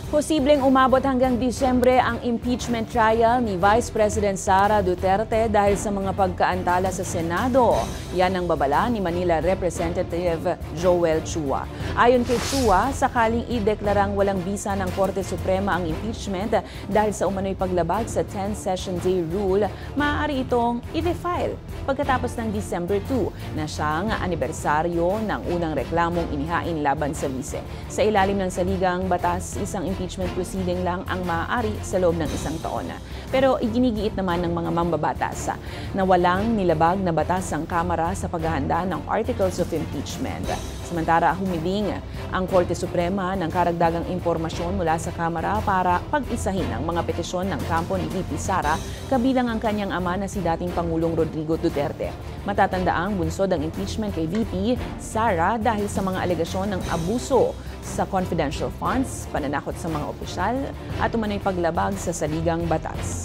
Posibleng umabot hanggang Disyembre ang impeachment trial ni Vice President Sara Duterte dahil sa mga pagkaantala sa Senado. Yan ang babala ni Manila Representative Joel Chua. Ayon kay Chua, sakaling ideklarang walang bisa ng Korte Suprema ang impeachment dahil sa umano'y paglabag sa 10-session day rule, maaari itong i-refile pagkatapos ng December 2 na siyang anibersaryo ng unang reklamong inihain laban sa vice. Sa ilalim ng saligang batas, isang impeachment proceeding lang ang maaari sa loob ng isang taon. Pero iginigiit naman ng mga mambabatas na walang nilabag na batas ang Kamara sa paghahanda ng Articles of Impeachment. Samantara, humiling ang Korte Suprema ng karagdagang impormasyon mula sa Kamara para pag-isahin ang mga petisyon ng kampo ni VP Sara, kabilang ang kanyang ama na si dating Pangulong Rodrigo Duterte. Matatandaang bunsod ang impeachment kay VP Sara dahil sa mga alegasyon ng abuso sa confidential funds, pananakot sa mga opisyal at umano'y paglabag sa saligang batas.